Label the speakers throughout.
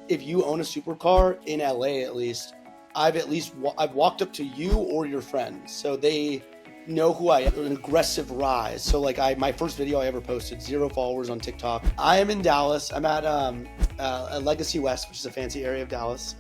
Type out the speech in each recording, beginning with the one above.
Speaker 1: if you own a supercar in LA, at least I've walked up to you or your friends, so they know who I am. An aggressive rise. So like my first video I ever posted, 0 followers on TikTok. I am in Dallas. I'm at Legacy West, which is a fancy area of Dallas.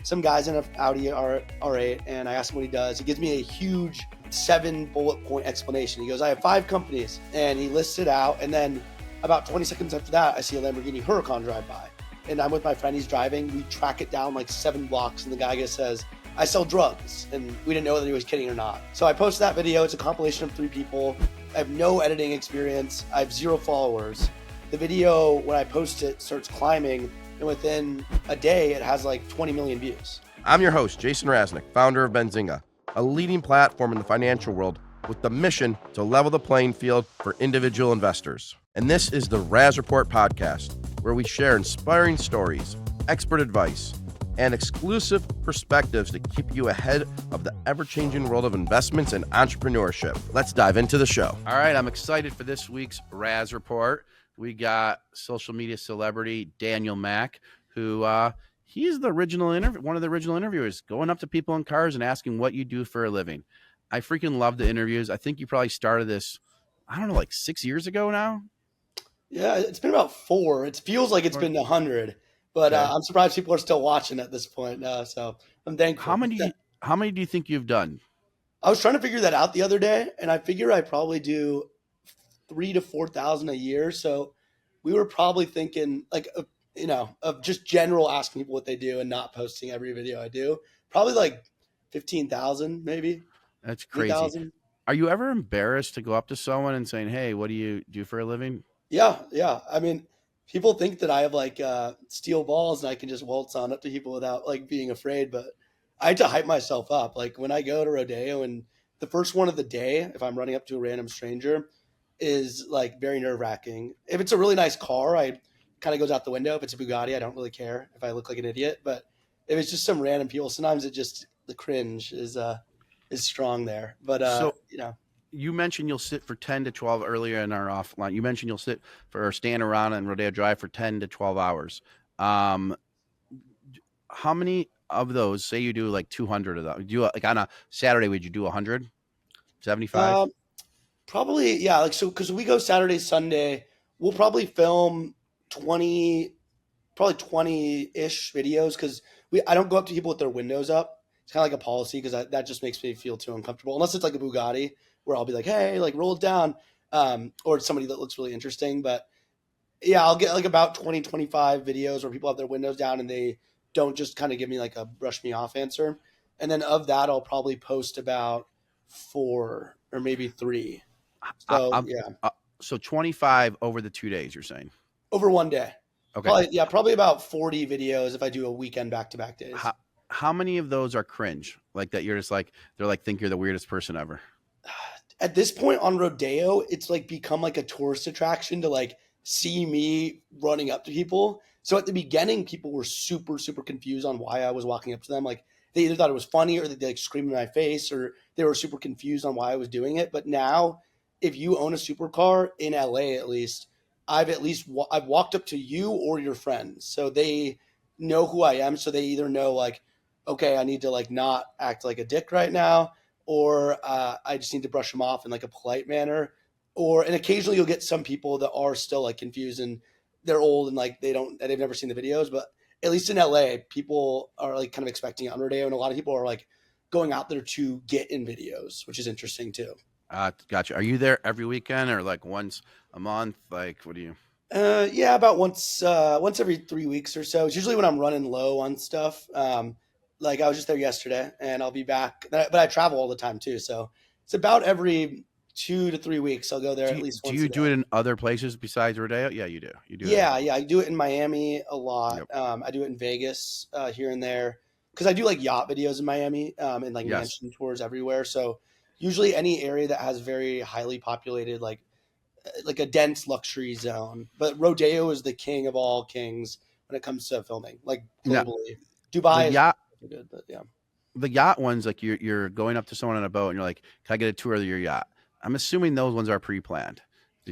Speaker 1: Some guy's in an Audi R8, and I asked him what he does. He gives me a huge 7 bullet point explanation. He goes, I have 5 companies, and he lists it out. And then about 20 seconds after that, I see a Lamborghini Huracan drive by, and I'm with my friend. He's driving. We track it down like 7 blocks, and the guy just says, I sell drugs, and we didn't know whether he was kidding or not. So I posted that video. It's a compilation of 3 people. I have no editing experience. I have 0 followers. The video, when I post it, starts climbing, and within a day, it has like 20 million views.
Speaker 2: I'm your host, Jason Raznick, founder of Benzinga, a leading platform in the financial world with the mission to level the playing field for individual investors. And this is the Raz Report podcast, where we share inspiring stories, expert advice, and exclusive perspectives to keep you ahead of the ever-changing world of investments and entrepreneurship. Let's dive into the show. All right, I'm excited for this week's Raz Report. We got social media celebrity Daniel Mack, who he's the original one of the original interviewers, going up to people in cars and asking what you do for a living. I freaking love the interviews. I think you probably started this, I don't know, like 6 years ago now.
Speaker 1: Yeah, it's been about 4. It feels like it's been 100. But
Speaker 2: Okay.
Speaker 1: I'm surprised people are still watching at this point. So I'm thankful.
Speaker 2: How many do you think you've done?
Speaker 1: I was trying to figure that out the other day, and I figure I probably do 3,000 to 4,000 a year. So we were probably thinking of just general asking people what they do and not posting every video I do. Probably like 15,000 maybe.
Speaker 2: That's crazy.
Speaker 1: 3,000.
Speaker 2: Are you ever embarrassed to go up to someone and saying, hey, what do you do for a living?
Speaker 1: Yeah. I mean, people think that I have like steel balls and I can just waltz on up to people without like being afraid, but I had to hype myself up. Like when I go to Rodeo, and the first one of the day, if I'm running up to a random stranger, is like very nerve wracking. If it's a really nice car, I kind of goes out the window. If it's a Bugatti, I don't really care if I look like an idiot. But if it's just some random people, sometimes the cringe is strong there. But
Speaker 2: you mentioned you'll sit for 10 to 12 earlier in our offline. You mentioned you'll sit for or stand around on Rodeo Drive for 10 to 12 hours. How many of those, say you do like 200 of those, like on a Saturday, would you do 100, 75?
Speaker 1: Probably, yeah. Like, so, cause we go Saturday, Sunday, we'll probably film 20 ish videos. Cause I don't go up to people with their windows up. It's kind of like a policy, because that just makes me feel too uncomfortable. Unless it's like a Bugatti, where I'll be like, hey, like roll it down. Or it's somebody that looks really interesting. But yeah, I'll get like about 20, 25 videos where people have their windows down and they don't just kind of give me like a brush me off answer. And then of that, I'll probably post about 4 or maybe 3. So
Speaker 2: So 25 over the 2 days, you're saying?
Speaker 1: Over one day.
Speaker 2: Okay.
Speaker 1: Probably about 40 videos if I do a weekend back-to-back days.
Speaker 2: How many of those are cringe? Like that you're just like, they're like, think you're the weirdest person ever?
Speaker 1: At this point on Rodeo, it's like become like a tourist attraction to like see me running up to people. So at the beginning, people were super, super confused on why I was walking up to them. Like they either thought it was funny, or they like screamed in my face, or they were super confused on why I was doing it. But now, if you own a supercar in LA, at least I've walked up to you or your friends, so they know who I am. So they either know like, okay, I need to like not act like a dick right now, or I just need to brush them off in like a polite manner. And occasionally you'll get some people that are still like confused, and they're old and like they've never seen the videos. But at least in LA, people are like kind of expecting it on Rodeo, and a lot of people are like going out there to get in videos, which is interesting too.
Speaker 2: Gotcha. Are you there every weekend or like once a month? Like, what do you?
Speaker 1: Yeah, about once every 3 weeks or so. It's usually when I'm running low on stuff. Like I was just there yesterday, and I'll be back. But I travel all the time too, so it's about every 2 to 3 weeks. I'll go there at least once.
Speaker 2: Do you do it in other places besides Rodeo? Yeah, you do. You do.
Speaker 1: Yeah. I do it in Miami a lot.
Speaker 2: Yep.
Speaker 1: I do it in Vegas here and there, because I do like yacht videos in Miami and like mansion tours everywhere. So usually any area that has very highly populated, like a dense luxury zone. But Rodeo is the king of all kings when it comes to filming, like globally. Dubai is good, but yeah.
Speaker 2: The yacht ones, like you're going up to someone on a boat and you're like, can I get a tour of your yacht? I'm assuming those ones are pre-planned.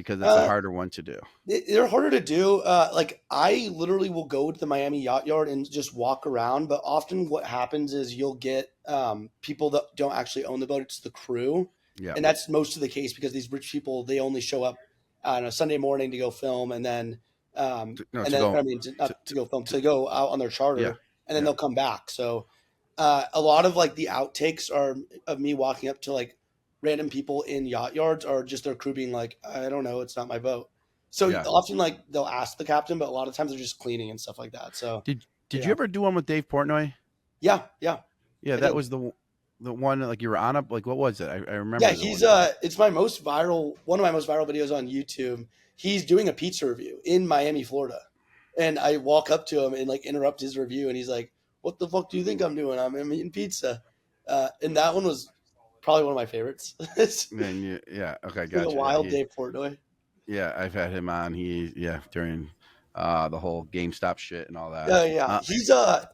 Speaker 2: because it's a harder one to do.
Speaker 1: They're harder to do. Like I literally will go to the Miami Yacht Yard and just walk around, but often what happens is you'll get people that don't actually own the boat; it's the crew,
Speaker 2: Yeah.
Speaker 1: and that's most of the case because these rich people they only show up on a Sunday morning to go film, and then to go film to go out on their charter, and then they'll come back. So a lot of like the outtakes are of me walking up to like random people in yacht yards are just their crew being like, I don't know, it's not my boat. So often like they'll ask the captain, but a lot of times they're just cleaning and stuff like that. So
Speaker 2: did you ever do one with Dave Portnoy?
Speaker 1: Yeah.
Speaker 2: That was the one like you were on up. Like what was it? I remember.
Speaker 1: Yeah, he's it's one of my most viral videos on YouTube. He's doing a pizza review in Miami, Florida, and I walk up to him and like interrupt his review, and he's like, "What the fuck do you think I'm doing? I'm eating pizza," and that one was probably one of my favorites.
Speaker 2: Okay, gotcha.
Speaker 1: A wild Dave Portnoy.
Speaker 2: Yeah, I've had him on. During the whole GameStop shit and all that.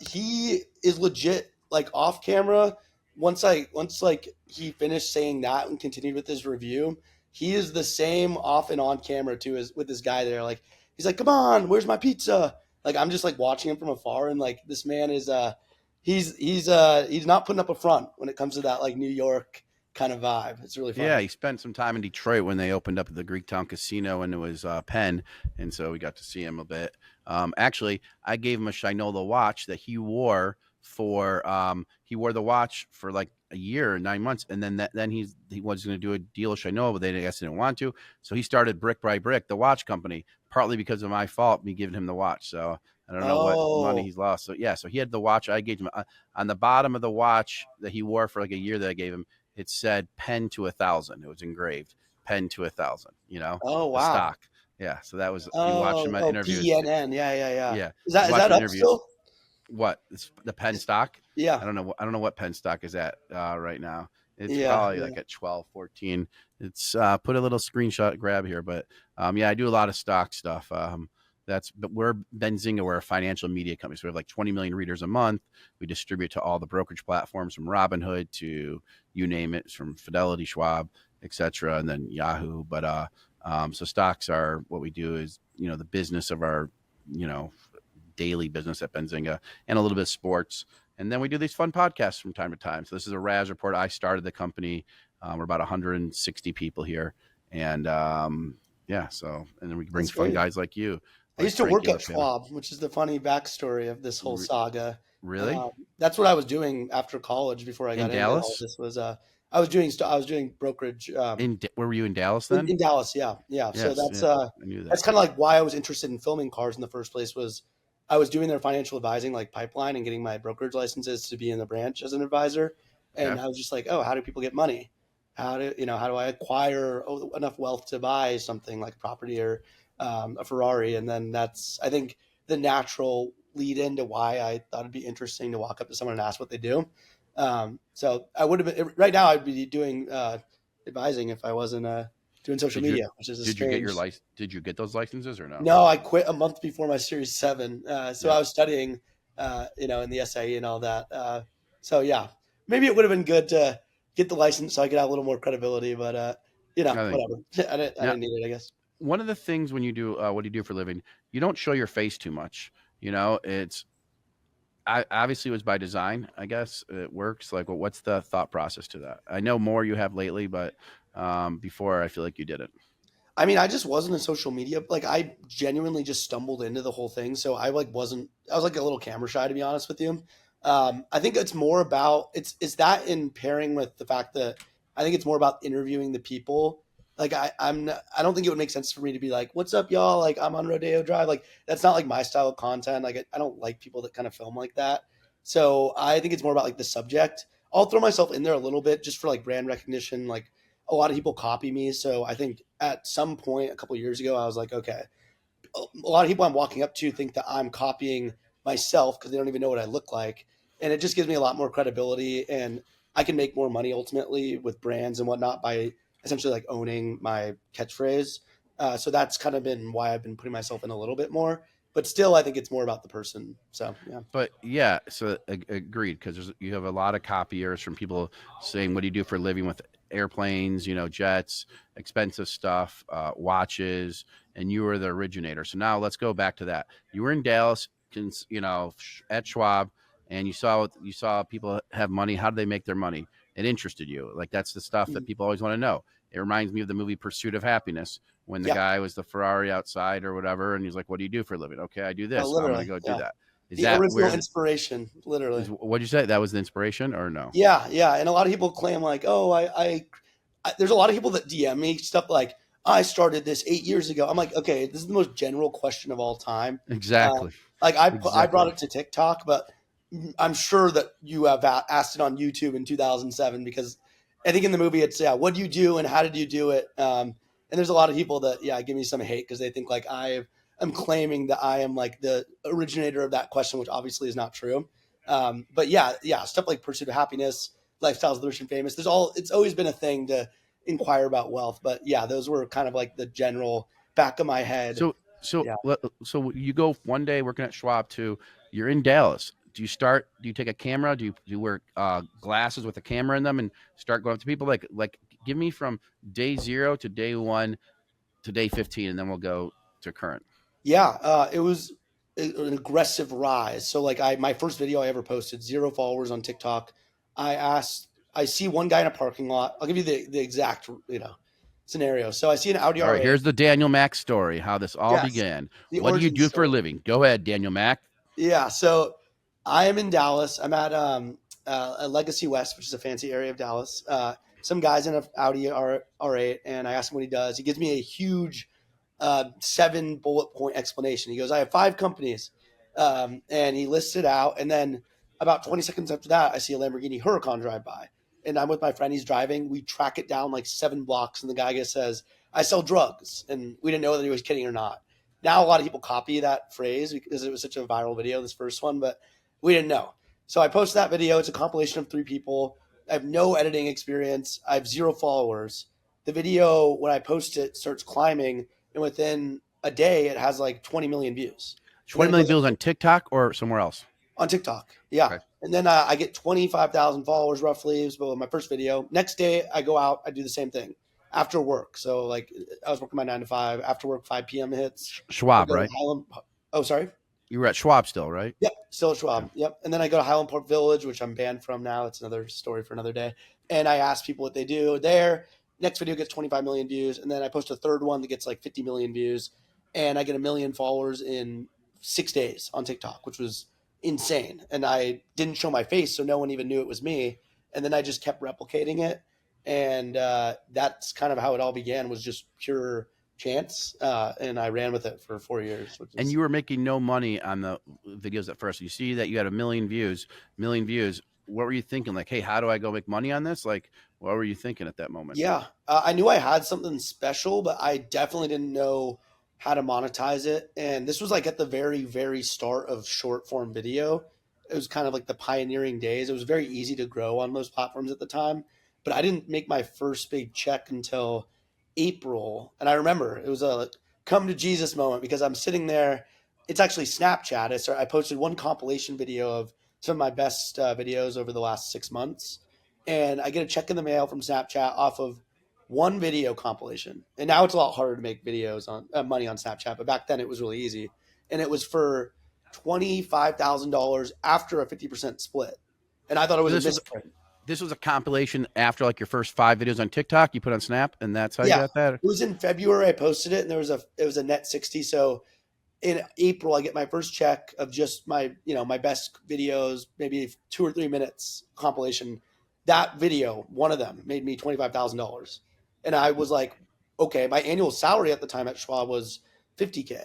Speaker 1: He is legit. Like off camera, once like he finished saying that and continued with his review, he is the same off and on camera too as with this guy there. Like he's like, "Come on, where's my pizza?" Like I'm just like watching him from afar, and like this man is he's not putting up a front when it comes to that like New York kind of vibe. It's really fun.
Speaker 2: Yeah, he spent some time in Detroit when they opened up the Greektown Casino, and it was PENN, and so we got to see him a bit. Actually, I gave him a Shinola watch that he wore for the watch for like a year or 9 months, and then he was going to do a deal with Shinola, but they didn't want to, so he started Brick by Brick, the watch company, partly because of my fault, me giving him the watch. So I don't know what money he's lost. So yeah, so he had the watch I gave him. On the bottom of the watch that he wore for like a year that I gave him, it said "PENN to 1,000." It was engraved "PENN to 1,000." You know?
Speaker 1: Oh wow!
Speaker 2: The stock. Yeah. So that was you watched him at interviews.
Speaker 1: PENN. Yeah. Is that up still?
Speaker 2: What? It's the PENN stock?
Speaker 1: Yeah.
Speaker 2: I don't know what PENN stock is at right now. It's probably like at 12, 14. It's put a little screenshot grab here, but I do a lot of stock stuff. But we're Benzinga. We're a financial media company. So we have like 20 million readers a month. We distribute to all the brokerage platforms from Robinhood to you name it, from Fidelity, Schwab, etc., and then Yahoo. But so stocks are what we do is, the business of our, daily business at Benzinga, and a little bit of sports. And then we do these fun podcasts from time to time. So this is a Raz Report. I started the company. We're about 160 people here. And and then we bring fun guys like you.
Speaker 1: I used to work at Schwab, which is the funny backstory of this whole saga.
Speaker 2: Really?
Speaker 1: That's what I was doing after college before I got into
Speaker 2: Dallas?
Speaker 1: all this. Was I was doing brokerage.
Speaker 2: Where were you in Dallas then?
Speaker 1: In Dallas, yeah.
Speaker 2: Yes,
Speaker 1: So that's
Speaker 2: I knew that.
Speaker 1: That's kind of like why I was interested in filming cars in the first place. Was I was doing their financial advising like pipeline and getting my brokerage licenses to be in the branch as an advisor, and I was just like, oh, how do people get money? How do I acquire enough wealth to buy something like property or a Ferrari? And then that's, I think, the natural lead into why I thought it'd be interesting to walk up to someone and ask what they do. So I would have been right now. I'd be doing advising if I wasn't doing social media, which is
Speaker 2: did you get your license? Did you get those licenses or no?
Speaker 1: No, I quit a month before my Series 7. I was studying, in the SIE and all that. Maybe it would have been good to get the license so I could have a little more credibility, but whatever. I didn't need it, I guess.
Speaker 2: One of the things when you do what do you do for a living, you don't show your face too much. Obviously it was by design, I guess. It works. Like, what's the thought process to that? I know more you have lately, but before I feel like you didn't.
Speaker 1: I mean, I just wasn't in social media. Like, I genuinely just stumbled into the whole thing. So I was like a little camera shy, to be honest with you. I think it's more about, it's that in pairing with the fact that I think it's more about interviewing the people. Like I don't think it would make sense for me to be like, what's up, y'all? Like, I'm on Rodeo Drive. Like, that's not like my style of content. Like, I don't like people that kind of film like that. So I think it's more about like the subject. I'll throw myself in there a little bit just for like brand recognition. Like, a lot of people copy me. So I think at some point a couple of years ago, I was like, okay, a lot of people I'm walking up to think that I'm copying myself because they don't even know what I look like. And it just gives me a lot more credibility, and I can make more money ultimately with brands and whatnot by essentially like owning my catchphrase. So that's kind of been why I've been putting myself in a little bit more, but still I think it's more about the person. So, yeah.
Speaker 2: But yeah, so agreed. Cause you have a lot of copiers from people saying, what do you do for a living with
Speaker 3: airplanes, jets, expensive stuff, watches, and you were the originator. So now let's go back to that. You were in Dallas, at Schwab, and you saw people have money. How do they make their money? It interested you. Like, that's the stuff that people always want to know. It reminds me of the movie Pursuit of Happiness, when the guy was the Ferrari outside or whatever, and he's like, "What do you do for a living?" "Okay, I do this." I'm going to go do that. Is
Speaker 1: the
Speaker 3: that
Speaker 1: original inspiration, literally.
Speaker 3: What'd you say? That was the inspiration, or no?
Speaker 1: Yeah. And a lot of people claim like, oh, I there's a lot of people that DM me stuff like, I started this 8 years ago. I'm like, okay, this is the most general question of all time.
Speaker 3: Exactly.
Speaker 1: I brought it to TikTok, but I'm sure that you have asked it on YouTube in 2007, because I think in the movie it's, what do you do and how did you do it? And there's a lot of people that, give me some hate because they think like I'm claiming that I am like the originator of that question, which obviously is not true. But stuff like Pursuit of Happiness, Lifestyles of the Rich and Famous. It's always been a thing to inquire about wealth. But those were kind of like the general back of my head.
Speaker 3: So you go one day working at Schwab to, you're in Dallas. Do you take a camera? Do you wear glasses with a camera in them and start going up to people? Like give me from day 0 to day 1 to day 15, and then we'll go to current.
Speaker 1: It was an aggressive rise. So my first video I ever posted, 0 followers on TikTok. I see one guy in a parking lot. I'll give you the exact, scenario. So I see an Audi R8.
Speaker 3: All right, here's the Daniel Mack story, how this all began. What do you do for a living? Go ahead, Daniel Mack.
Speaker 1: Yeah. So I am in Dallas. I'm at a Legacy West, which is a fancy area of Dallas. Some guy's in an Audi R8, and I ask him what he does. He gives me a huge 7 bullet point explanation. He goes, I have 5 companies. And he lists it out. And then about 20 seconds after that, I see a Lamborghini Huracan drive by. And I'm with my friend. He's driving. We track it down like 7 blocks. And the guy just says, I sell drugs. And we didn't know whether he was kidding or not. Now a lot of people copy that phrase because it was such a viral video, this first one, but we didn't know. So I posted that video. It's a compilation of 3 people. I have no editing experience. I have 0 followers. The video, when I post it, starts climbing. And within a day, it has like 20 million views.
Speaker 3: 20 million views on TikTok or somewhere else?
Speaker 1: On TikTok, yeah. Okay. And then I get 25,000 followers roughly. It was my first video. Next day, I go out. I do the same thing after work. So I was working my 9 to 5. After work, 5 p.m. hits.
Speaker 3: Schwab, right?
Speaker 1: Oh, sorry?
Speaker 3: You were at Schwab still, right?
Speaker 1: Yep, still at Schwab. Okay. Yep. And then I go to Highland Park Village, which I'm banned from now. It's another story for another day. And I ask people what they do there. Next video gets 25 million views. And then I post a third one that gets like 50 million views. And I get 1 million followers in 6 days on TikTok, which was insane. And I didn't show my face, so no one even knew it was me. And then I just kept replicating it. And that's kind of how it all began, was just pure chance. And I ran with it for 4 years.
Speaker 3: And you were making no money on the videos at first. You see that you had 1 million views. What were you thinking? Like, hey, how do I go make money on this? Like, what were you thinking at that moment?
Speaker 1: Yeah, I knew I had something special, but I definitely didn't know how to monetize it. And this was like at the very, very start of short form video. It was kind of like the pioneering days. It was very easy to grow on those platforms at the time, but I didn't make my first big check until April. And I remember it was a come to Jesus moment, because I'm sitting there. It's actually Snapchat. I posted one compilation video of some of my best videos over the last 6 months. And I get a check in the mail from Snapchat off of one video compilation. And now it's a lot harder to make videos on money on Snapchat, but back then it was really easy. And it was for $25,000 after a 50% split. And I thought it was a misprint.
Speaker 3: This was a compilation after like your first 5 videos on TikTok you put on Snap, and that's how you got that?
Speaker 1: It was in February I posted it, and it was a net 60. So in April I get my first check of just my best videos, maybe 2 or 3 minutes compilation. That video, one of them, made me $25,000. And I was like, okay, my annual salary at the time at Schwab was $50K.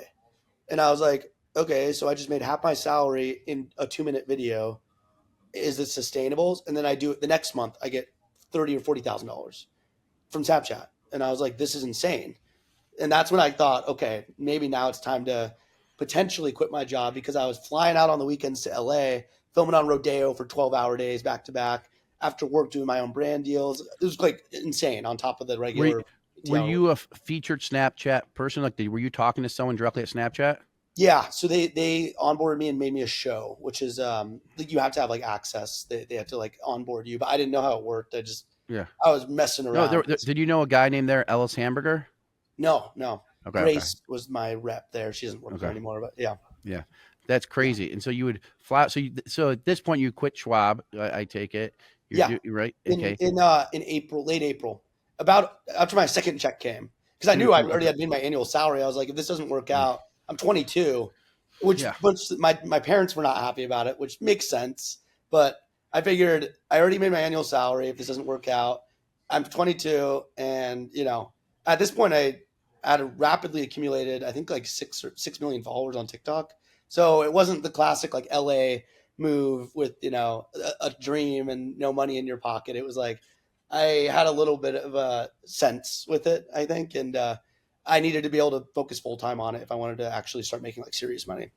Speaker 1: And I was like, okay, so I just made half my salary in a 2-minute video. Is this sustainable? And then I do it the next month, I get $30,000 or $40,000 from Snapchat. And I was like, this is insane. And that's when I thought, okay, maybe now it's time to potentially quit my job, because I was flying out on the weekends to LA, filming on Rodeo for 12-hour days back to back. After work, doing my own brand deals. It was like insane on top of the regular.
Speaker 3: Were you a featured Snapchat person? Like, were you talking to someone directly at Snapchat?
Speaker 1: Yeah. So they onboarded me and made me a show, which is you have to have like access. They have to like onboard you, but I didn't know how it worked. I just
Speaker 3: Yeah.
Speaker 1: I was messing
Speaker 3: No,
Speaker 1: around.
Speaker 3: did you know a guy named there, Ellis Hamburger?
Speaker 1: No.
Speaker 3: Okay. Okay.
Speaker 1: Grace was my rep there. She doesn't work there
Speaker 3: Okay.
Speaker 1: anymore, but yeah.
Speaker 3: Yeah. That's
Speaker 1: Yeah.
Speaker 3: crazy. And so you would fly. So at this point, you quit Schwab. I take it.
Speaker 1: Yeah.
Speaker 3: You're right.
Speaker 1: In
Speaker 3: Okay.
Speaker 1: in April, late April, about after my second check came, because I knew I already
Speaker 3: Okay.
Speaker 1: had made my annual salary. I was like, if this doesn't work out, I'm 22, which
Speaker 3: Yeah.
Speaker 1: my parents were not happy about it, which makes sense. But I figured I already made my annual salary. If this doesn't work out, I'm 22, and at this point I had rapidly accumulated, I think like 6 million followers on TikTok. So it wasn't the classic like LA move with a dream and no money in your pocket. It was like I had a little bit of a sense with it, I think, and I needed to be able to focus full time on it if I wanted to actually start making like serious money.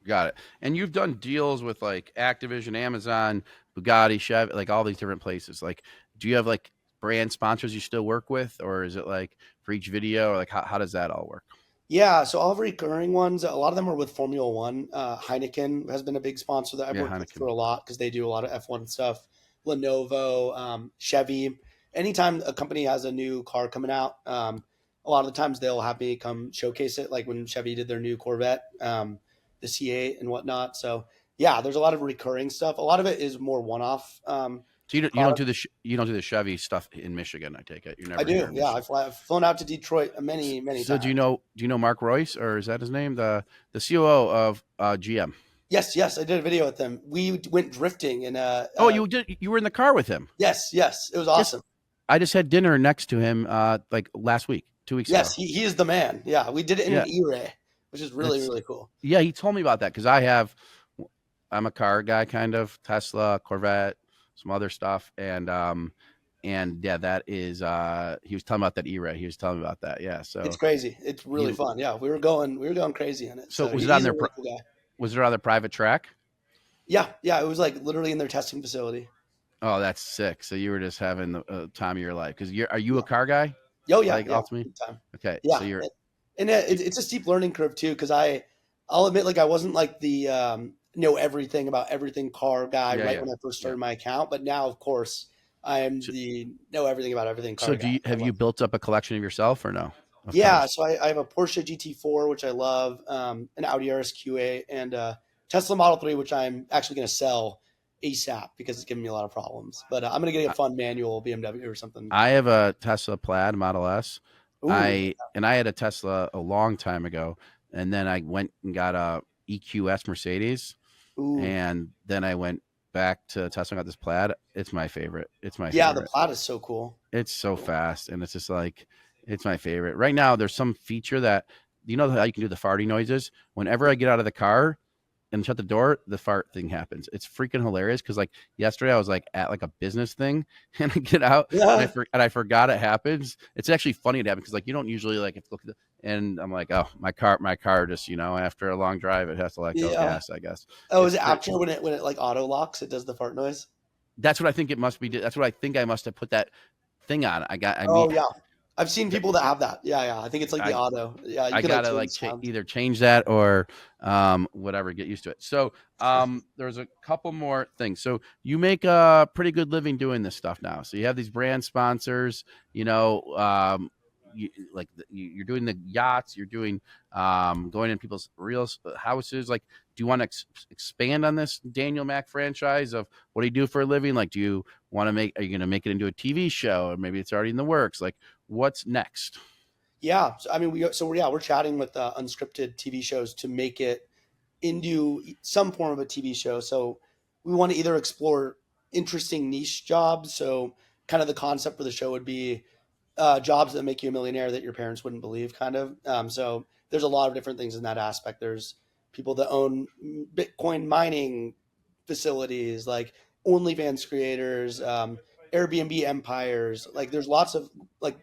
Speaker 3: Got it. And you've done deals with like Activision, Amazon, Bugatti, Chevy, like all these different places. Like, do you have like brand sponsors you still work with, or is it like for each video, or like how does that all work?
Speaker 1: Yeah, so all the recurring ones, a lot of them are with Formula One. Heineken has been a big sponsor that I've
Speaker 3: Yeah,
Speaker 1: worked with
Speaker 3: Heineken.
Speaker 1: for a lot because they do a lot of F1 stuff. Lenovo, Chevy. Anytime a company has a new car coming out, a lot of the times they'll have me come showcase it, like when Chevy did their new Corvette, the C8 and whatnot. So yeah, there's a lot of recurring stuff. A lot of it is more one-off.
Speaker 3: So you don't
Speaker 1: Product.
Speaker 3: do you don't do the Chevy stuff in Michigan. I take it you're
Speaker 1: I
Speaker 3: never here
Speaker 1: do.
Speaker 3: in
Speaker 1: Yeah,
Speaker 3: Michigan.
Speaker 1: I've flown out to Detroit many
Speaker 3: So
Speaker 1: times.
Speaker 3: do you know Mark Royce, or is that his name, the COO of GM?
Speaker 1: Yes, I did a video with them. We went drifting and
Speaker 3: Oh, you were in the car with him.
Speaker 1: yes, it was
Speaker 3: Yes,
Speaker 1: awesome.
Speaker 3: I just had dinner next to him like last week, 2 weeks ago.
Speaker 1: Yes, he is the man. Yeah, we did it in an
Speaker 3: Yeah,
Speaker 1: E-Ray, which is really,
Speaker 3: it's
Speaker 1: really cool.
Speaker 3: yeah. He told me about that because I'm a car guy, kind of Tesla, Corvette, some other stuff, and yeah, that is he was telling me about that E-Ray. He was telling me about that. Yeah,
Speaker 1: It's
Speaker 3: so
Speaker 1: crazy. It's really
Speaker 3: he
Speaker 1: fun. Yeah, we were going crazy in it.
Speaker 3: so
Speaker 1: So
Speaker 3: was it on
Speaker 1: he's a
Speaker 3: their
Speaker 1: really cool guy.
Speaker 3: was it on their private track?
Speaker 1: Yeah, it was like literally in their testing facility.
Speaker 3: Oh, that's sick. So you were just having the time of your life because are you a
Speaker 1: Yeah.
Speaker 3: car guy?
Speaker 1: Oh yeah,
Speaker 3: Like
Speaker 1: yeah,
Speaker 3: ultimately,
Speaker 1: big time.
Speaker 3: okay. So
Speaker 1: Yeah,
Speaker 3: you're
Speaker 1: and it's a steep learning curve too because I'll admit like I wasn't like the know everything about everything car guy
Speaker 3: yeah,
Speaker 1: right
Speaker 3: yeah,
Speaker 1: when I first
Speaker 3: yeah.
Speaker 1: started my account, but now of course I am
Speaker 3: So,
Speaker 1: the know everything about everything
Speaker 3: so
Speaker 1: car guy. I
Speaker 3: have you
Speaker 1: love.
Speaker 3: built up a collection of yourself or no of
Speaker 1: Yeah,
Speaker 3: cars?
Speaker 1: so I have a Porsche GT4, which I love, an Audi RS-Q8, and a Tesla Model 3, which I'm actually going to sell ASAP because it's giving me a lot of problems. But I'm going to get a fun manual BMW or something.
Speaker 3: I have a Tesla Plaid Model S.
Speaker 1: Ooh,
Speaker 3: I had a Tesla a long time ago, and then I went and got a EQS Mercedes,
Speaker 1: ooh.
Speaker 3: and then I went back to Tesla and got this Plaid. It's my favorite. It's my
Speaker 1: Yeah, the
Speaker 3: favorite.
Speaker 1: Plaid is so cool.
Speaker 3: It's so fast, and it's just like it's my favorite. Right now, there's some feature that you know how you can do the farting noises. Whenever I get out of the car and shut the door, the fart thing happens. It's freaking hilarious because like yesterday I was like at like a business thing and I get out and
Speaker 1: Yeah,
Speaker 3: I forgot it happens. It's actually funny to happen because like you don't usually like look at and I'm like, oh, my car just, after a long drive it has to let go
Speaker 1: yeah.
Speaker 3: gas, I guess.
Speaker 1: Oh, is
Speaker 3: It's
Speaker 1: it
Speaker 3: pretty
Speaker 1: after when it like auto locks, it does the fart noise?
Speaker 3: That's what I think it must be. That's what I think I must have put that thing on. I mean
Speaker 1: Oh, yeah. I've seen people that have that. Yeah. I think it's like the
Speaker 3: I
Speaker 1: auto. Yeah, you
Speaker 3: I
Speaker 1: can like
Speaker 3: gotta
Speaker 1: change
Speaker 3: like
Speaker 1: the sound.
Speaker 3: either change that or whatever, get used to it. So there's a couple more things. So you make a pretty good living doing this stuff now. So you have these brand sponsors. You're doing the yachts. You're doing going in people's real houses. Like, do you want to expand on this Daniel Mack franchise of what do you do for a living? Like, do you want to make? Are you going to make it into a TV show, or maybe it's already in the works? Like, what's next?
Speaker 1: Yeah. So, I mean, we're chatting with unscripted TV shows to make it into some form of a TV show. So we want to either explore interesting niche jobs. So kind of the concept for the show would be jobs that make you a millionaire that your parents wouldn't believe, kind of. So there's a lot of different things in that aspect. There's people that own Bitcoin mining facilities, like OnlyFans creators, Airbnb empires. Like there's lots of like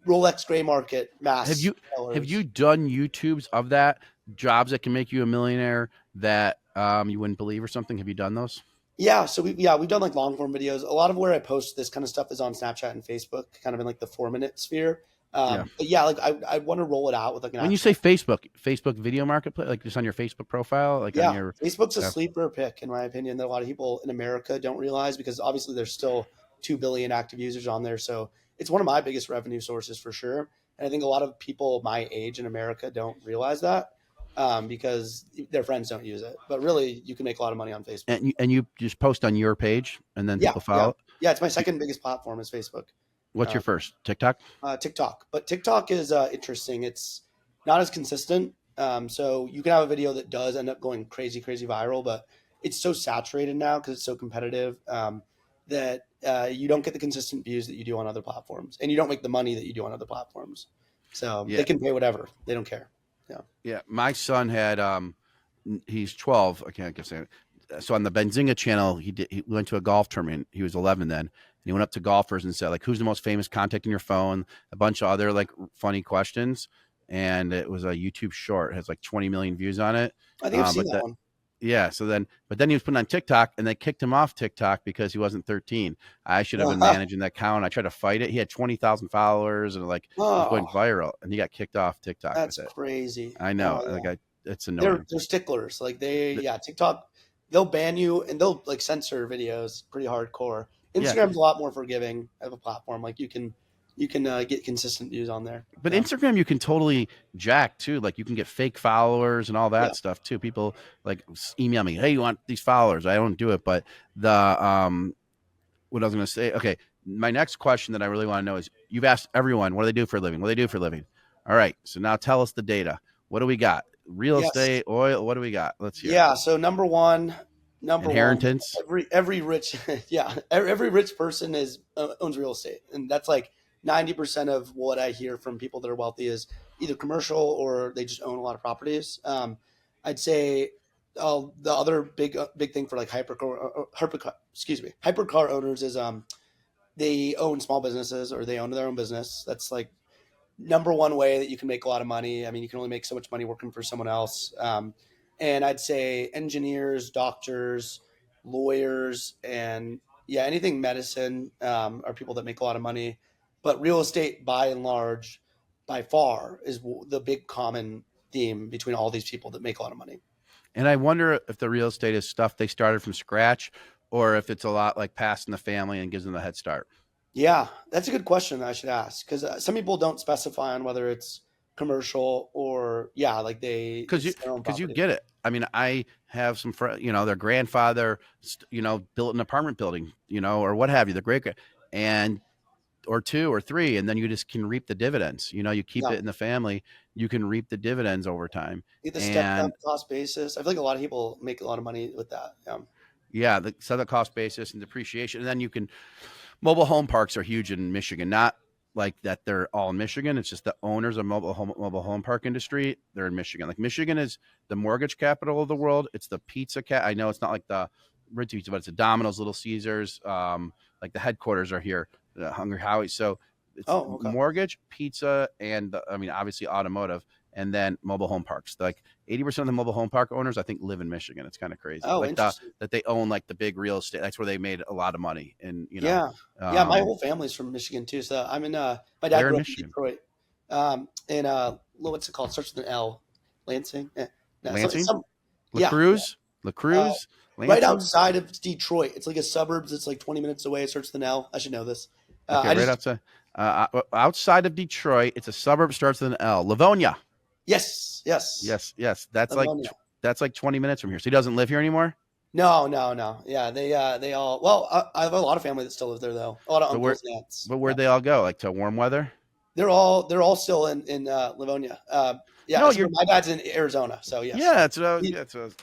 Speaker 1: Rolex gray market
Speaker 3: Have
Speaker 1: mass
Speaker 3: you have
Speaker 1: sellers.
Speaker 3: you done YouTubes of that jobs that can make you a millionaire that you wouldn't believe or something? Have you done those?
Speaker 1: Yeah, so we've done like long form videos. A lot of where I post this kind of stuff is on Snapchat and Facebook, kind of in like the 4 minute sphere.
Speaker 3: Yeah.
Speaker 1: But yeah, like I want to roll it out with like an
Speaker 3: When you say
Speaker 1: actual.
Speaker 3: Facebook video marketplace, like just on your Facebook profile, like on
Speaker 1: Yeah,
Speaker 3: your
Speaker 1: Facebook's a
Speaker 3: yeah.
Speaker 1: sleeper pick in my opinion that a lot of people in America don't realize because obviously there's still 2 billion active users on there. So it's one of my biggest revenue sources for sure. And I think a lot of people my age in America don't realize that because their friends don't use it. But really, you can make a lot of money on Facebook.
Speaker 3: And you just post on your page and then
Speaker 1: Yeah,
Speaker 3: people
Speaker 1: yeah,
Speaker 3: follow.
Speaker 1: yeah. It's my second biggest platform is Facebook.
Speaker 3: What's your first? TikTok?
Speaker 1: TikTok, but TikTok is interesting. It's not as consistent. So you can have a video that does end up going crazy, crazy viral, but it's so saturated now because it's so competitive that you don't get the consistent views that you do on other platforms, and you don't make the money that you do on other platforms. So
Speaker 3: Yeah.
Speaker 1: they can pay whatever; they don't care. Yeah.
Speaker 3: Yeah. My son had he's 12. I can't say it. So on the Benzinga channel, he went to a golf tournament. He was 11 then. And he went up to golfers and said, like, who's the most famous contact in your phone? A bunch of other like funny questions. And it was a YouTube short. It has like 20 million views on it.
Speaker 1: I think I've seen that one.
Speaker 3: Yeah. But then he was put on TikTok and they kicked him off TikTok because he wasn't 13. I should have been managing that account. I tried to fight it. He had 20,000 followers and like it was going viral, and he got kicked off TikTok.
Speaker 1: That's
Speaker 3: with it.
Speaker 1: crazy.
Speaker 3: I know.
Speaker 1: Oh, yeah.
Speaker 3: Like it's annoying.
Speaker 1: They're sticklers. Like TikTok, they'll ban you and they'll like censor videos pretty hardcore. Instagram's a lot more forgiving of a platform. Like you can get consistent views on there.
Speaker 3: But Instagram, you can totally jack too. Like you can get fake followers and all that stuff too. People like email me, hey, you want these followers? I don't do it, but the what I was going to say. Okay, my next question that I really want to know is: you've asked everyone, what do they do for a living? What do they do for a living? All right, so now tell us the data. What do we got? Real estate, oil. What do we got? Let's hear.
Speaker 1: Yeah. So number one,
Speaker 3: inheritance.
Speaker 1: Every rich, every rich person owns real estate, and that's like 90% of what I hear from people that are wealthy is either commercial or they just own a lot of properties. I'd say the other big thing for like hypercar owners is they own small businesses or they own their own business. That's like number one way that you can make a lot of money. I mean, you can only make so much money working for someone else. And I'd say engineers, doctors, lawyers, and anything medicine are people that make a lot of money. But real estate, by and large, by far, is the big common theme between all these people that make a lot of money.
Speaker 3: And I wonder if the real estate is stuff they started from scratch, or if it's a lot like passing the family and gives them the head start.
Speaker 1: Yeah, that's a good question I should ask, because some people don't specify on whether it's commercial or like they
Speaker 3: because you get it. I mean, I have some friends, their grandfather, built an apartment building, or what have you, the great and or two or three, and then you just can reap the dividends. You keep it in the family, you can reap the dividends over time.
Speaker 1: Get the step up cost basis. I feel like a lot of people make a lot of money with that.
Speaker 3: Yeah, the set cost basis and depreciation, and then you can. Mobile home parks are huge in Michigan, not like that they're all in Michigan. It's just the owners of mobile home park industry. They're in Michigan. Like Michigan is the mortgage capital of the world. It's the pizza I know it's not like the Ritz Pizza, but it's a Domino's, Little Caesars. Like the headquarters are here, the Hungry Howie's. So it's mortgage, pizza, and obviously automotive, and then mobile home parks. Like 80% of the mobile home park owners, I think, live in Michigan. It's kind of crazy. That they own like the big real estate. That's where they made a lot of money. And
Speaker 1: my whole family's from Michigan too. So I'm in my dad grew up in Detroit. What's it called? Starts with an L. Lansing.
Speaker 3: Lansing. LaCruz. LaCruz.
Speaker 1: Right outside of Detroit. It's like a suburbs. It's like 20 minutes away. It starts with an L. I should know this.
Speaker 3: Outside of Detroit, it's a suburb, starts with an L. Livonia.
Speaker 1: Yes.
Speaker 3: That's Livonia. That's like 20 minutes from here. So he doesn't live here anymore?
Speaker 1: No. Yeah, they all. Well, I have a lot of family that still live there though. A lot of uncles and aunts.
Speaker 3: But where'd they all go? Like to warm weather?
Speaker 1: They're all still in Livonia. My dad's in Arizona, so yes.
Speaker 3: Yeah, that's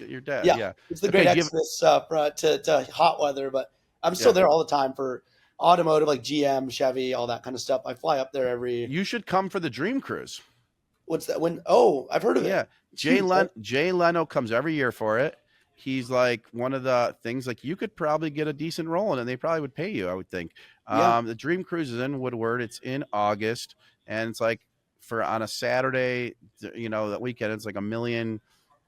Speaker 3: your dad. Yeah.
Speaker 1: It's the great exodus to hot weather, but I'm still there all the time for automotive, like GM, Chevy, all that kind of stuff. I fly up there
Speaker 3: You should come for the Dream Cruise.
Speaker 1: What's that? I've heard of it.
Speaker 3: Yeah, Jay Leno comes every year for it. He's like one of the things, like you could probably get a decent role in it, and they probably would pay you, I would think. The Dream Cruise is in Woodward. It's in August, and it's like on a Saturday, that weekend, it's like 1 million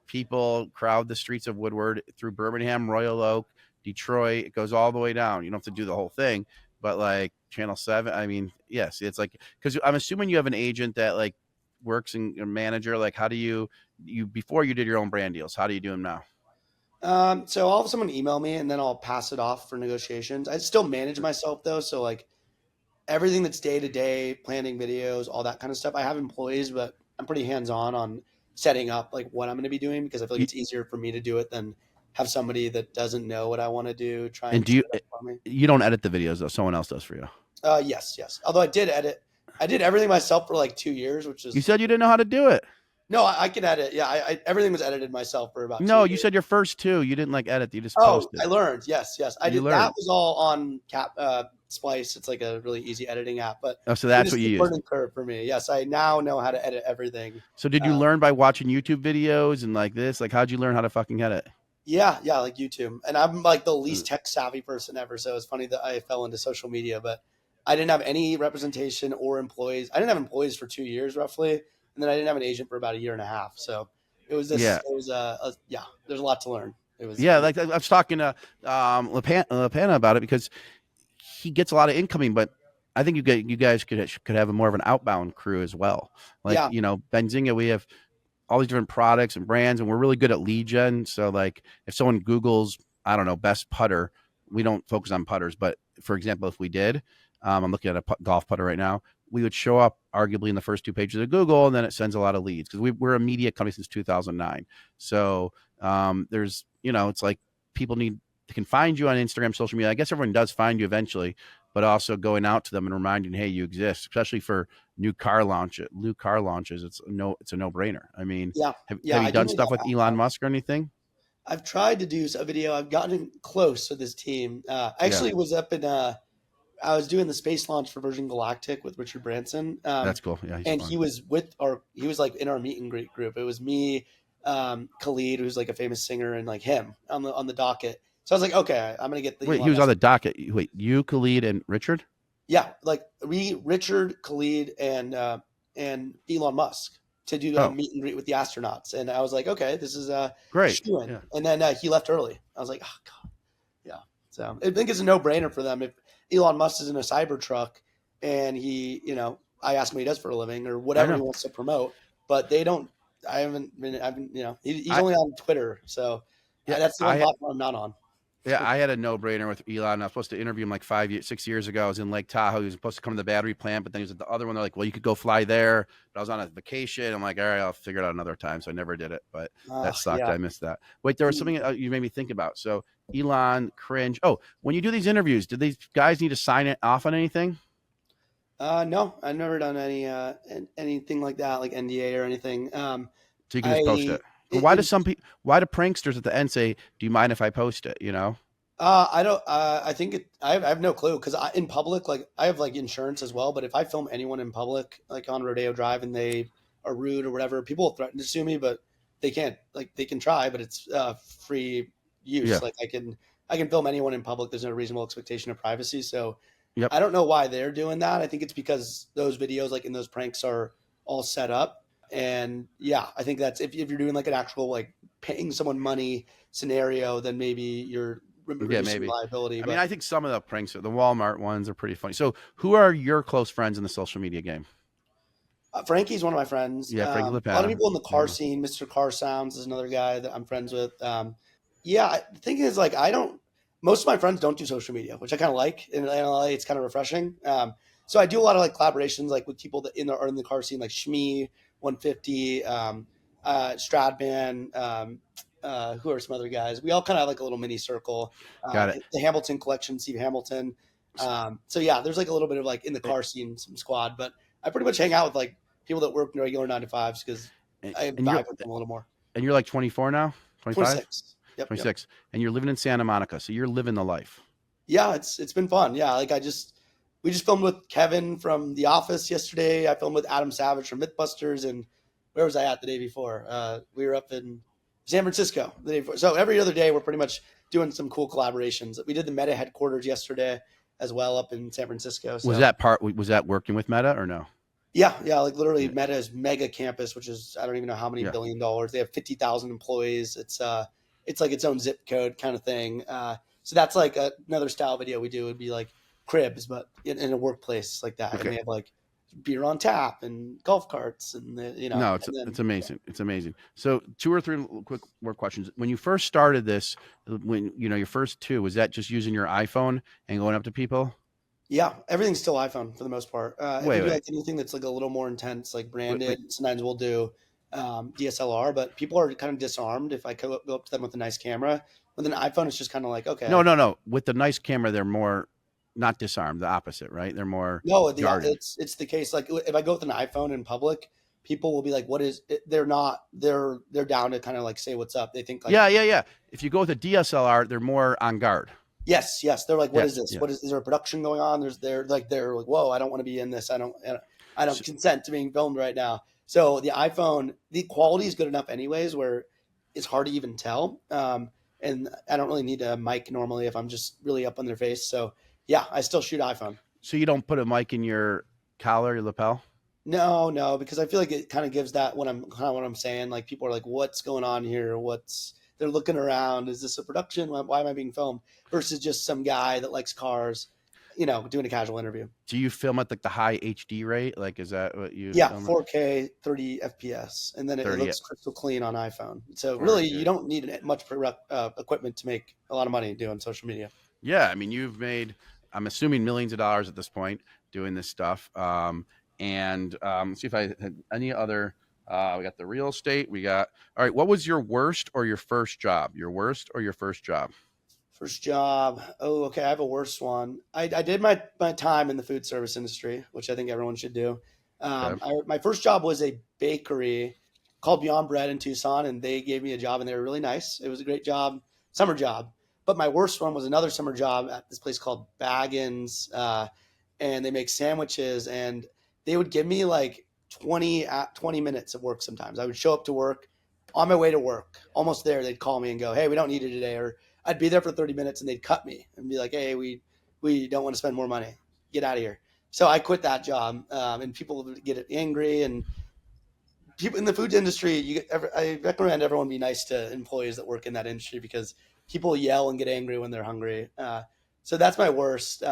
Speaker 3: people crowd the streets of Woodward through Birmingham, Royal Oak, Detroit. It goes all the way down. You don't have to do the whole thing, but like Channel 7, I mean, yes, it's like, because I'm assuming you have an agent that like works in a manager. Like how do you before you did your own brand deals, how do you do them now?
Speaker 1: So I'll have someone email me and then I'll pass it off for negotiations. I still manage myself though. So like everything that's day to day, planning videos, all that kind of stuff. I have employees, but I'm pretty hands on setting up like what I'm going to be doing because I feel like
Speaker 3: You,
Speaker 1: it's easier for me to do it than have somebody that doesn't know what I want to do try
Speaker 3: and
Speaker 1: and
Speaker 3: do
Speaker 1: set
Speaker 3: you
Speaker 1: it up for me.
Speaker 3: you don't edit the videos though? Someone else does for you.
Speaker 1: Yes, yes. Although I did edit, I did everything myself for like 2 years, which
Speaker 3: You
Speaker 1: is
Speaker 3: said you didn't know how to do it.
Speaker 1: no, I can edit. Yeah, everything was edited myself for about two
Speaker 3: No, you
Speaker 1: years.
Speaker 3: said your first two. You didn't like edit. You just
Speaker 1: Oh,
Speaker 3: posted.
Speaker 1: I learned. Yes, yes. I
Speaker 3: You
Speaker 1: did. That
Speaker 3: learned.
Speaker 1: was all on Splice. It's like a really easy editing app, but
Speaker 3: Oh, so
Speaker 1: it
Speaker 3: that's
Speaker 1: was
Speaker 3: what you
Speaker 1: a
Speaker 3: used.
Speaker 1: learning curve for me. Yes, I now know how to edit everything.
Speaker 3: So did you
Speaker 1: Uh,
Speaker 3: learn by watching YouTube videos and like this? Like, how'd you learn how to fucking edit?
Speaker 1: yeah, yeah, like YouTube. And I'm like the
Speaker 3: Uh,
Speaker 1: least tech savvy person ever. So it's funny that I fell into social media, but I didn't have any representation or employees. I didn't have employees for 2 years roughly. And then I didn't have an agent for about a year and a half. So
Speaker 3: Yeah.
Speaker 1: it was yeah, there's a lot to learn.
Speaker 3: Yeah, like I was talking to Lapana about it because he gets a lot of incoming, but I think you guys could have a more of an outbound crew as well. Like
Speaker 1: yeah,
Speaker 3: Benzinga, we have all these different products and brands, and we're really good at lead gen. So like if someone Googles, I don't know, best putter, we don't focus on putters, but for example, if we did, I'm looking at a golf putter right now. We would show up arguably in the first two pages of Google, and then it sends a lot of leads because we're a media company since 2009. So there's, it's like people can find you on Instagram, social media. I guess everyone does find you eventually, but also going out to them and reminding, hey, you exist, especially for new car launches. It's a no brainer. I mean,
Speaker 1: yeah, yeah.
Speaker 3: have you
Speaker 1: I do
Speaker 3: done
Speaker 1: need
Speaker 3: stuff
Speaker 1: that
Speaker 3: with Elon
Speaker 1: outbound.
Speaker 3: Musk or anything?
Speaker 1: I've tried to do a video. I've gotten close with this team. I
Speaker 3: Yeah,
Speaker 1: actually was up in I was doing the space launch for Virgin Galactic with Richard Branson,
Speaker 3: that's cool. Yeah, he's
Speaker 1: and
Speaker 3: fun.
Speaker 1: he was like in our meet and greet group. It was me, Khalid, who's like a famous singer, and like him on the docket. So I was like, okay, I'm gonna get the
Speaker 3: Wait, he
Speaker 1: Elon
Speaker 3: was on
Speaker 1: Musk.
Speaker 3: the docket. Wait, you, Khalid, and Richard?
Speaker 1: Yeah, like Richard, Khalid, and Elon Musk to do a
Speaker 3: Oh,
Speaker 1: meet and greet with the astronauts, and I was like, okay, this is a
Speaker 3: great.
Speaker 1: shoo-in.
Speaker 3: Yeah.
Speaker 1: And then he left early. I was like, oh god. Yeah. So I think it's a no brainer for them. If Elon Musk is in a Cybertruck and I ask him what he does for a living or
Speaker 3: I
Speaker 1: whatever he
Speaker 3: know.
Speaker 1: wants to promote, but they don't, I've been, he's
Speaker 3: I
Speaker 1: only on Twitter. So
Speaker 3: yeah,
Speaker 1: that's the one platform I'm not on.
Speaker 3: I had a no brainer with Elon. I was supposed to interview him like 6 years ago. I was in Lake Tahoe. He was supposed to come to the battery plant, but then he was at the other one. They're like, well, you could go fly there. But I was on a vacation. I'm like, all right, I'll figure it out another time. So I never did it, but that sucked.
Speaker 1: Yeah.
Speaker 3: I missed that. Wait, there was something you made me think about. So Elon, cringe. Oh, when you do these interviews, do these guys need to sign it off on anything?
Speaker 1: No, I've never done anything like that, like NDA or anything.
Speaker 3: So you can just post
Speaker 1: I,
Speaker 3: it. But
Speaker 1: it,
Speaker 3: why do
Speaker 1: it
Speaker 3: some people? Why do pranksters at the end say, "Do you mind if I post it?" You know?
Speaker 1: I don't. I think I have no clue because in public, like I have like insurance as well. But if I film anyone in public, like on Rodeo Drive, and they are rude or whatever, people threaten to sue me, but they can't. Like they can try, but it's free use.
Speaker 3: Yeah.
Speaker 1: Like I can film anyone in public. There's no reasonable expectation of privacy. So
Speaker 3: Yep.
Speaker 1: I don't know why they're doing that. I think it's because those videos, like in those pranks, are all set up. And yeah, I think that's if you're doing like an actual like paying someone money scenario, then maybe you're
Speaker 3: Yeah,
Speaker 1: reducing
Speaker 3: maybe.
Speaker 1: liability.
Speaker 3: I mean,
Speaker 1: But
Speaker 3: I think some of the pranks, the Walmart ones, are pretty funny. So, who are your close friends in the social media game?
Speaker 1: Frankie's one of my friends.
Speaker 3: Yeah, Frankie
Speaker 1: A lot of
Speaker 3: Lapana.
Speaker 1: people in the car scene. Mr. Car Sounds is another guy that I'm friends with. Yeah, the thing is, like, I don't. Most of my friends don't do social media, which I kind of like. In LA, it's kind of refreshing. So I do a lot of like collaborations, like with people that are in the car scene, like Shmee 150, Stradman. Who are some other guys? We all kind of have like a little mini circle.
Speaker 3: Got it.
Speaker 1: The Hamilton collection, Steve Hamilton. So yeah, there's like a little bit of like in the car scene, some squad, but I pretty much hang out with like people that work in regular 9 to 5s because I
Speaker 3: And you're
Speaker 1: vibe with them a little more.
Speaker 3: like 24 now, 25,
Speaker 1: 26. Yep.
Speaker 3: 26, and you're living in Santa Monica, so you're living the life.
Speaker 1: Yeah, it's been fun. Yeah, like we just filmed with Kevin from The Office yesterday. I filmed with Adam Savage from MythBusters, and where was I at the day before? We were up in San Francisco the day before. So every other day we're pretty much doing some cool collaborations. We did the Meta headquarters yesterday as well up in San Francisco. So
Speaker 3: Was that working with Meta or no?
Speaker 1: yeah, like literally
Speaker 3: Yeah.
Speaker 1: Meta's mega campus, which is I don't even know how many
Speaker 3: Yeah.
Speaker 1: $1 billion. They have 50,000 employees. It's like its own zip code kind of thing. So that's like another style video we do would be like cribs, but in a workplace like that. And
Speaker 3: Okay.
Speaker 1: they have like beer on tap and golf carts and
Speaker 3: No,
Speaker 1: and then
Speaker 3: it's amazing. It's amazing. So 2 or 3 quick more questions. When you first started this, when your first two, was that just using your iPhone and going up to people?
Speaker 1: yeah, everything's still iPhone for the most part. If we
Speaker 3: Wait,
Speaker 1: do
Speaker 3: wait,
Speaker 1: like anything that's like a little more intense, like
Speaker 3: wait.
Speaker 1: branded, sometimes we'll do DSLR. But people are kind of disarmed if I go up to them with a nice camera. With an iPhone, it's just kind of like,
Speaker 3: No,
Speaker 1: okay,
Speaker 3: no, no. With the nice camera, they're more not disarmed, the opposite, right? They're more
Speaker 1: no,
Speaker 3: guarded.
Speaker 1: it's the case. Like if I go with an iPhone in public, people will be like, "What is?" It? They're not. They're down to kind of like say what's up. They think like,
Speaker 3: Yeah, yeah, yeah. If you go with a DSLR, they're more on guard.
Speaker 1: yes, yes. They're like, "What
Speaker 3: Yeah,
Speaker 1: is this?
Speaker 3: yeah.
Speaker 1: What is there a production going on?" They're like, "Whoa, I don't want to be in this. I don't
Speaker 3: So,
Speaker 1: consent to being filmed right now." So the iPhone, the quality is good enough anyways, where it's hard to even tell. And I don't really need a mic normally if I'm just really up on their face. So yeah, I still shoot iPhone.
Speaker 3: so you don't put a mic in your collar, your lapel?
Speaker 1: No, no, because I feel like it kind of gives that what I'm saying. Like people are like, "What's going on here? What's?" They're looking around. Is this a production? Why am I being filmed? Versus just some guy that likes cars, doing a casual interview.
Speaker 3: Do you film at like the high HD rate? Like, is that what you
Speaker 1: Yeah,
Speaker 3: film at?
Speaker 1: 4K, 30 FPS, and then it
Speaker 3: 30
Speaker 1: looks crystal clean on iPhone. So really, you
Speaker 3: 4K.
Speaker 1: don't need much equipment to make a lot of money doing social media.
Speaker 3: Yeah, I mean, you've made, I'm assuming, millions of dollars at this point doing this stuff. Let's see if I had any other. We got the real estate. We got, all right. What was your worst or your first job? Your worst or your first job?
Speaker 1: First job. Oh, okay. I have a worse one. I did my time in the food service industry, which I think everyone should do.
Speaker 3: Okay.
Speaker 1: My first job was a bakery called Beyond Bread in Tucson, and they gave me a job, and they were really nice. It was a great job, summer job. But my worst one was another summer job at this place called Baggins, and they make sandwiches, and they would give me like 20 minutes of work sometimes. I would show up to work on my way to work, almost there. They'd call me and go, "Hey, we don't need you today," or I'd be there for 30 minutes and they'd cut me and be like, "Hey, we don't want to spend more money. Get out of here." So I quit that job, and people would get angry. And people in the food industry, I recommend everyone be nice to employees that work in that industry because people yell and get angry when they're hungry. So that's my worst.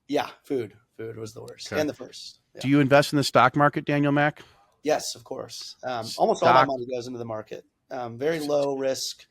Speaker 1: Yeah, food was the worst
Speaker 3: Okay.
Speaker 1: and the first. Yeah.
Speaker 3: Do you invest in the stock market, Daniel Mack?
Speaker 1: Yes, of course. Almost all my
Speaker 3: Stock.
Speaker 1: money goes into the market. Very low risk.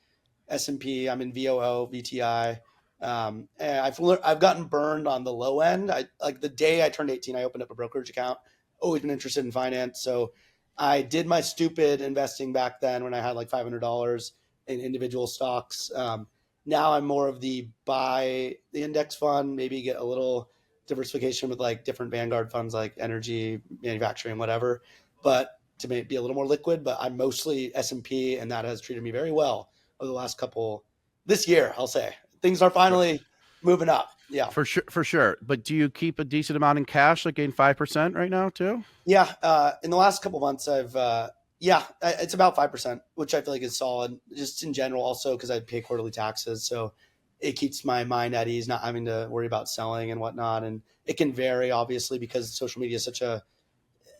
Speaker 1: S&P. I'm in VOO, VTI. And I've gotten burned on the low end. I like the day I turned 18, I opened up a brokerage account. Always been interested in finance, so I did my stupid investing back then when I had like $500 in individual stocks. Now I'm more of the buy the index fund, maybe get a little diversification with like different Vanguard funds like energy, manufacturing, whatever. But to be a little more liquid, but I'm mostly S&P, and that has treated me very well over the last couple this year. I'll say things are finally moving up. Yeah,
Speaker 3: For sure, for sure. But do you keep a decent amount in cash, like gain 5% right now too?
Speaker 1: yeah. In the last couple months, it's about 5%, which I feel like is solid. Just in general, also because I pay quarterly taxes, so it keeps my mind at ease, not having to worry about selling and whatnot. And it can vary, obviously, because social media is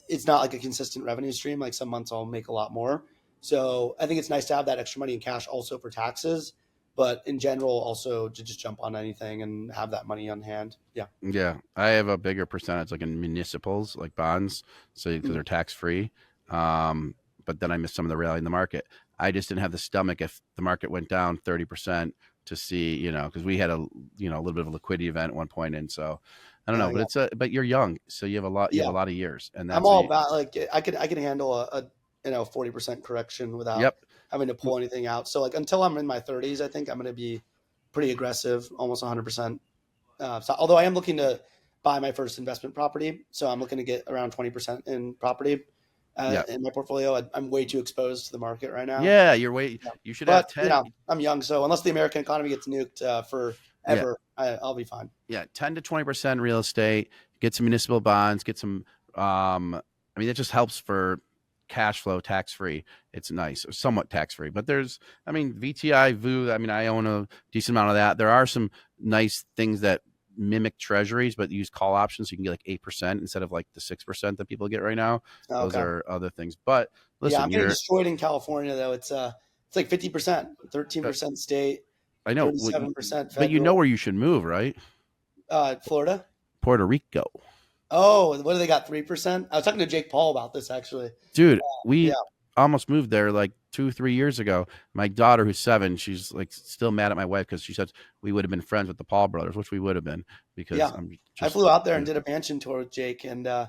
Speaker 1: it's not like a consistent revenue stream. Like some months I'll make a lot more. So I think it's nice to have that extra money in cash also for taxes, but in general also to just jump on anything and have that money on hand. Yeah.
Speaker 3: Yeah, I have a bigger percentage like in municipals, like bonds, so because they're tax free. But then I missed some of the rally in the market. I just didn't have the stomach if the market went down 30% to see, because we had a little bit of a liquidity event at one point, and so I don't know. But
Speaker 1: Yeah.
Speaker 3: but you're young, so you have a lot. You have
Speaker 1: Yeah.
Speaker 3: a lot of years, and
Speaker 1: I'm
Speaker 3: that's
Speaker 1: all about like I can handle a 40% correction without
Speaker 3: yep.
Speaker 1: having to pull anything out. So like until I'm in my 30s, I think I'm going to be pretty aggressive, almost 100%. So although I am looking to buy my first investment property, so I'm looking to get around 20% in property
Speaker 3: Yeah.
Speaker 1: in my portfolio. I'm way too exposed to the market right now.
Speaker 3: Yeah, you're way.
Speaker 1: Yeah.
Speaker 3: You should have
Speaker 1: But
Speaker 3: 10.
Speaker 1: I'm young, so unless the American economy gets nuked forever, I'll be fine.
Speaker 3: Yeah, 10 to 20% real estate. Get some municipal bonds. Get some. I mean, it just helps for cash flow, tax free. It's nice, or somewhat tax free. But VTI, VU. I mean, I own a decent amount of that. There are some nice things that mimic treasuries, but use call options, so you can get like 8% instead of like the 6% that people get right now. Those are other things. But listen,
Speaker 1: I'm getting destroyed in California though. It's like 50%, 13% state,
Speaker 3: I know,
Speaker 1: 37%
Speaker 3: but you know where you should move, right?
Speaker 1: Florida.
Speaker 3: Puerto Rico.
Speaker 1: Oh, what do they got? 3%? I was talking to Jake Paul about this actually.
Speaker 3: Dude,
Speaker 1: Yeah.
Speaker 3: we almost moved there like 2-3 years ago. My daughter, who's 7, she's like still mad at my wife because she said we would have been friends with the Paul brothers, which we would have been because
Speaker 1: Yeah.
Speaker 3: I'm
Speaker 1: I
Speaker 3: just
Speaker 1: flew out there and did a mansion tour with Jake, and yeah,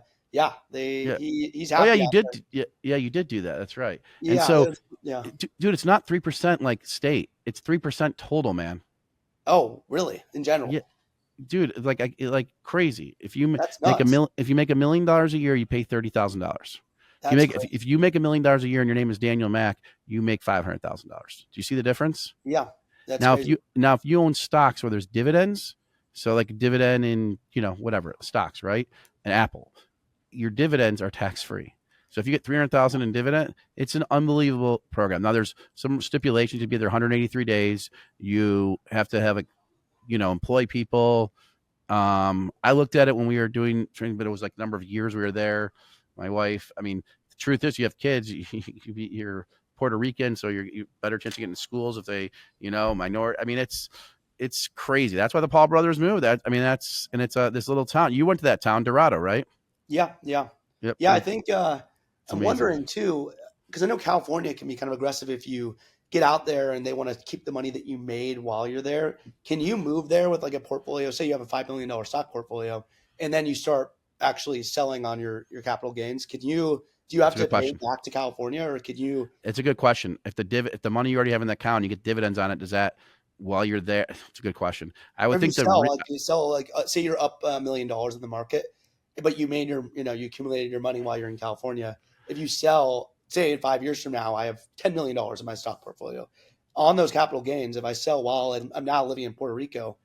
Speaker 3: yeah.
Speaker 1: he's
Speaker 3: Oh yeah,
Speaker 1: happy
Speaker 3: you
Speaker 1: out
Speaker 3: did.
Speaker 1: there.
Speaker 3: Yeah, you did do that. That's right. And
Speaker 1: Yeah,
Speaker 3: so,
Speaker 1: yeah.
Speaker 3: dude, it's not 3% like state. It's 3% total, man.
Speaker 1: Oh, really? In general?
Speaker 3: Yeah, dude, like crazy. If you
Speaker 1: That's
Speaker 3: make
Speaker 1: nuts.
Speaker 3: if you make $1 million a year, you pay $30,000.
Speaker 1: That's crazy.
Speaker 3: If you make $1 million a year and your name is Daniel Mack, you make $500,000. Do you see the difference?
Speaker 1: Yeah, that's
Speaker 3: Now,
Speaker 1: crazy.
Speaker 3: if you own stocks where there's dividends, so like a dividend in whatever stocks, right? An Apple, your dividends are tax free. So if you get 300,000 in dividend, it's an unbelievable program. Now there's some stipulations to be there 183 days. You have to have employ people. I looked at it when we were doing training, but it was like number of years we were there. My wife, I mean, the truth is you have kids, you're Puerto Rican, so you're better chance of getting to schools if they, minority. I mean, it's crazy. That's why the Paul brothers moved. It's this little town. You went to that town, Dorado, right?
Speaker 1: Yeah, yeah.
Speaker 3: Yep.
Speaker 1: Yeah, I think I'm
Speaker 3: amazing.
Speaker 1: wondering too, because I know California can be kind of aggressive if you get out there and they want to keep the money that you made while you're there. Can you move there with like a portfolio? Say you have a $5 million stock portfolio, and then you start actually selling on your capital gains. Do you have to pay back to California, or could you?
Speaker 3: It's a good question. If the money you already have in the account, you get dividends on it. Does that while you're there? It's a good question. I would think
Speaker 1: you sell say you're up $1 million in the market, but you made you accumulated your money while you're in California. If you sell, say in 5 years from now, I have $10 million in my stock portfolio. On those capital gains, if I sell while I'm now living in Puerto Rico,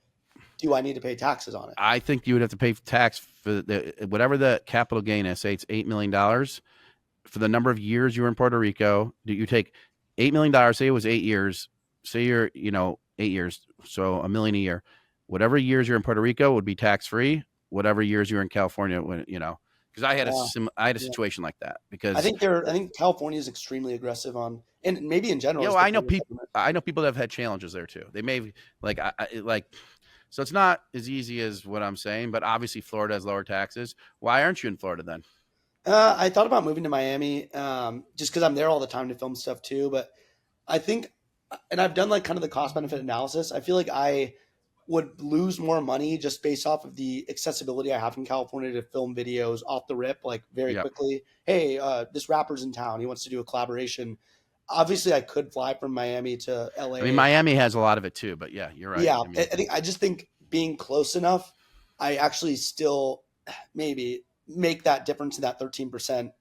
Speaker 1: do I need to pay taxes on it?
Speaker 3: I think you would have to pay tax for whatever the capital gain is. Say it's $8 million for the number of years you were in Puerto Rico. Do you take $8 million? Say it was 8 years. Say you're 8 years, so $1 million a year. Whatever years you're in Puerto Rico would be tax free. Whatever years you're in California, because I had a situation like that. Because
Speaker 1: I think California is extremely aggressive on, and maybe in general.
Speaker 3: I know people that have had challenges there too. They may so it's not as easy as what I'm saying, but obviously Florida has lower taxes. Why aren't you in Florida then?
Speaker 1: I thought about moving to Miami, just because I'm there all the time to film stuff too. But I think, and I've done like kind of the cost benefit analysis. I feel like I would lose more money just based off of the accessibility I have in California to film videos off the rip, like very quickly. Hey, this rapper's in town. He wants to do a collaboration. Obviously, I could fly from Miami to LA.
Speaker 3: I mean, Miami has a lot of it too, but yeah, you're right.
Speaker 1: Yeah, I just think being close enough, I actually still maybe make that difference in that 13%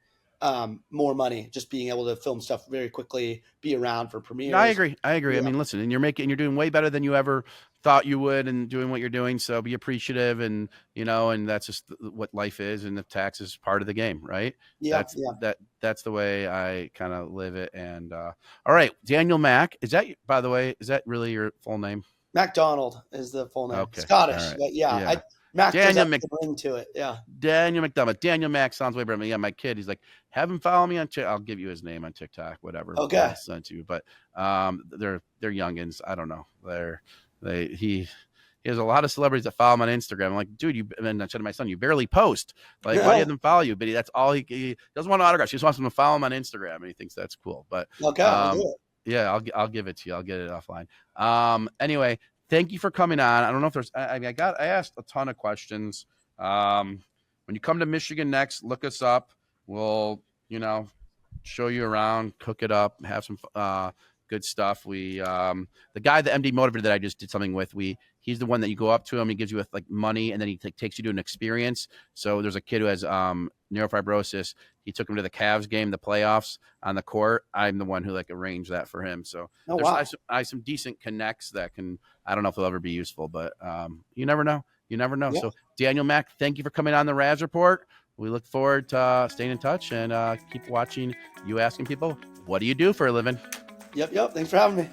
Speaker 1: more money, just being able to film stuff very quickly, be around for premieres.
Speaker 3: I agree.
Speaker 1: Yeah.
Speaker 3: I mean, listen, and you're doing way better than you ever thought you would, and doing what you're doing. So be appreciative, and and that's just what life is, and the tax is part of the game, right?
Speaker 1: Yeah,
Speaker 3: that's the way I kind of live it. And all right, Daniel Mack, by the way, is that really your full name?
Speaker 1: MacDonald is the full name.
Speaker 3: Okay.
Speaker 1: Scottish,
Speaker 3: Right.
Speaker 1: but yeah.
Speaker 3: Yeah.
Speaker 1: Mac
Speaker 3: Daniel
Speaker 1: bring to it. Yeah.
Speaker 3: Daniel McDonough. Daniel Mack sounds way better. Yeah, my kid, he's like, have him follow me on TikTok. I'll give you his name on TikTok, whatever.
Speaker 1: Okay.
Speaker 3: I'll send to you. But they're youngins. I don't know. He has a lot of celebrities that follow him on Instagram. I'm like, dude, and I said to my son, you barely post. Like, why do you have them follow you? But that's all he doesn't want autographs. He just wants them to follow him on Instagram, and he thinks that's cool. But
Speaker 1: okay, I'll do it.
Speaker 3: Yeah, I'll give it to you. I'll get it offline. Anyway, thank you for coming on. I don't know if there's. I asked a ton of questions. When you come to Michigan next, look us up. We'll show you around, cook it up, have some good stuff. We the guy, the MD motivator that I just did something with, he's the one that you go up to him, he gives you with like money, and then he takes you to an experience. So there's a kid who has neurofibrosis. He took him to the Cavs game, the playoffs on the court. I'm the one who arranged that for him. So I have some decent connects that I don't know if they'll ever be useful, but you never know. Yeah. So Daniel Mack, thank you for coming on the Raz Report. We look forward to staying in touch and keep watching you asking people, what do you do for a living?
Speaker 1: Yep. Thanks for having me.